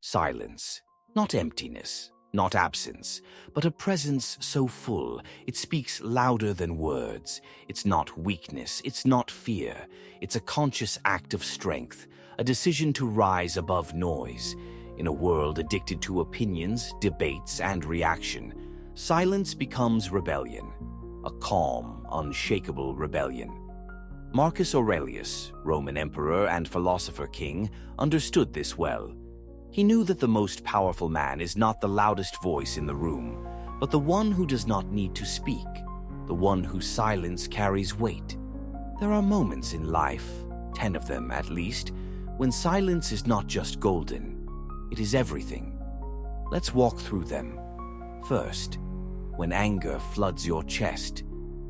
Silence, not emptiness, not absence, but a presence so full it speaks louder than words. It's not weakness, it's not fear. It's a conscious act of strength, a decision to rise above noise. In a world addicted to opinions, debates, and reaction, silence becomes rebellion, a calm, unshakable rebellion. Marcus Aurelius, Roman emperor and philosopher king, understood this well. He knew that the most powerful man is not the loudest voice in the room, but the one who does not need to speak, the one whose silence carries weight. There are moments in life, 10 of them at least, when silence is not just golden, it is everything. Let's walk through them. First, when anger floods your chest.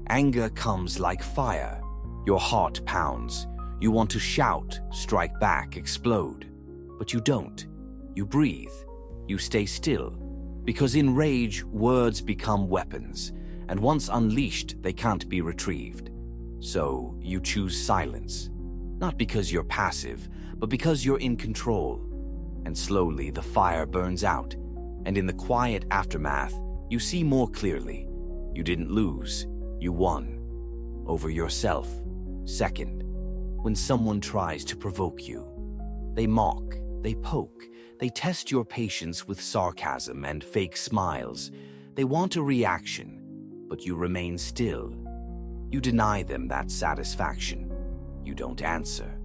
Anger comes like fire. Your heart pounds. You want to shout, strike back, explode. But you don't. You breathe. You stay still. Because in rage, words become weapons, and once unleashed, they can't be retrieved. So you choose silence. Not because you're passive, but because you're in control. And slowly the fire burns out, and in the quiet aftermath, you see more clearly. You didn't lose, you won. Over yourself. Second, when someone tries to provoke you. They mock, they poke, they test your patience with sarcasm and fake smiles. They want a reaction, but you remain still. You deny them that satisfaction. You don't answer.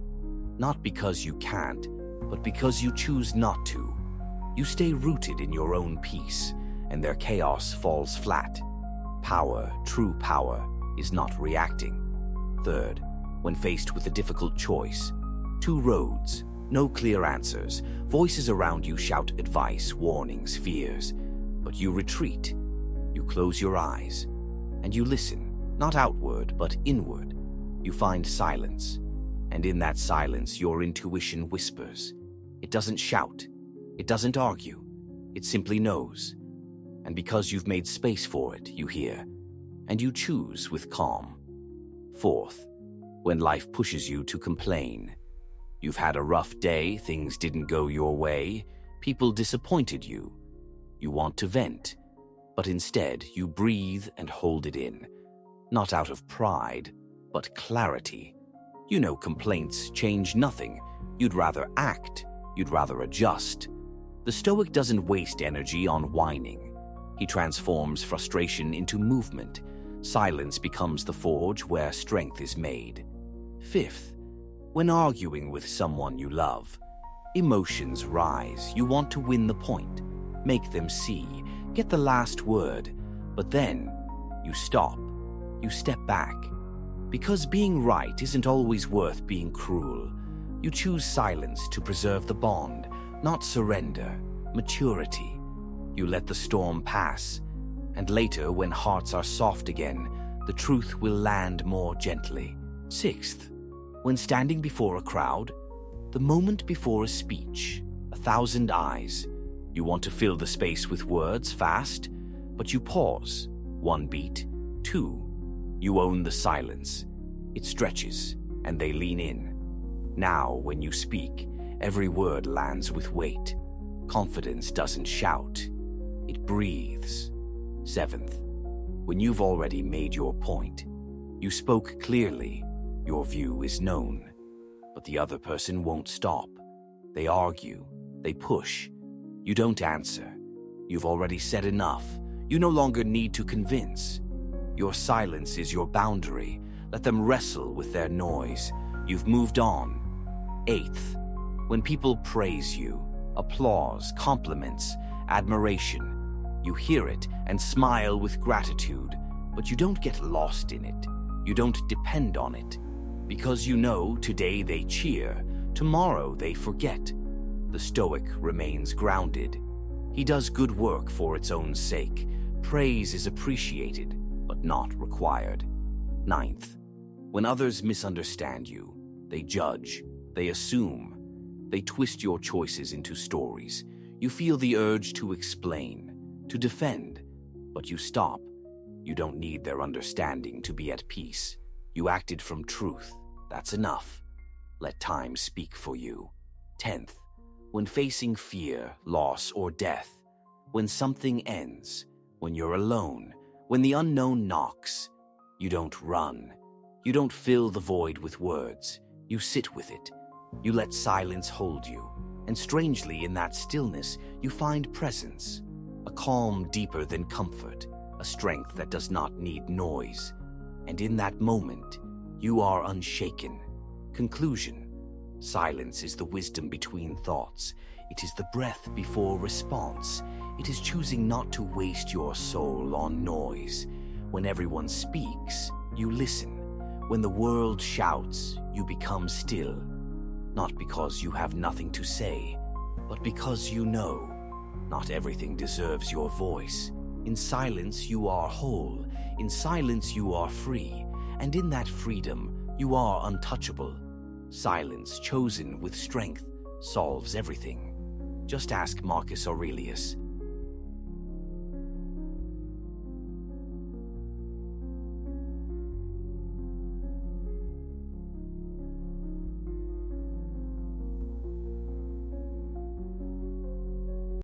Not because you can't, but because you choose not to. You stay rooted in your own peace, and their chaos falls flat. Power, true power, is not reacting. Third, when faced with a difficult choice, 2 roads, no clear answers, voices around you shout advice, warnings, fears, but you retreat. You close your eyes, and you listen, not outward, but inward. You find silence, and in that silence, your intuition whispers. It doesn't shout, it doesn't argue, it simply knows. And because you've made space for it, you hear, and you choose with calm. Fourth, when life pushes you to complain. You've had a rough day, things didn't go your way, people disappointed you. You want to vent, but instead you breathe and hold it in. Not out of pride, but clarity. You know complaints change nothing. You'd rather act, you'd rather adjust. The Stoic doesn't waste energy on whining. He transforms frustration into movement. Silence becomes the forge where strength is made. Fifth, when arguing with someone you love, emotions rise. You want to win the point, make them see, get the last word, but then you stop, you step back. Because being right isn't always worth being cruel. You choose silence to preserve the bond, not surrender, maturity. You let the storm pass, and later, when hearts are soft again, the truth will land more gently. Sixth, when standing before a crowd, the moment before a speech, 1,000 eyes, you want to fill the space with words fast, but you pause. 1 beat, 2. You own the silence. It stretches, and they lean in. Now, when you speak, every word lands with weight. Confidence doesn't shout. It breathes. 7th, when you've already made your point, you spoke clearly, your view is known, but the other person won't stop. They argue, they push. You don't answer. You've already said enough. You no longer need to convince. Your silence is your boundary. Let them wrestle with their noise. You've moved on. 8th, when people praise you, applause, compliments, admiration, you hear it and smile with gratitude, but you don't get lost in it. You don't depend on it. Because you know today they cheer, tomorrow they forget. The Stoic remains grounded. He does good work for its own sake. Praise is appreciated, but not required. 9th, when others misunderstand you, they judge, they assume, they twist your choices into stories. You feel the urge to explain, to defend, but you stop. You don't need their understanding to be at peace. You acted from truth. That's enough. Let time speak for you. 10th, when facing fear, loss, or death, when something ends, when you're alone, when the unknown knocks. You don't run. You don't fill the void with words. You sit with it. You let silence hold you. And strangely, in that stillness, you find presence, a calm deeper than comfort, a strength that does not need noise. And in that moment, you are unshaken. Conclusion: silence is the wisdom between thoughts. It is the breath before response. It is choosing not to waste your soul on noise. When everyone speaks, you listen. When the world shouts, you become still. Not because you have nothing to say, but because you know not everything deserves your voice. In silence, you are whole. In silence, you are free. And in that freedom, you are untouchable. Silence chosen with strength solves everything. Just ask Marcus Aurelius.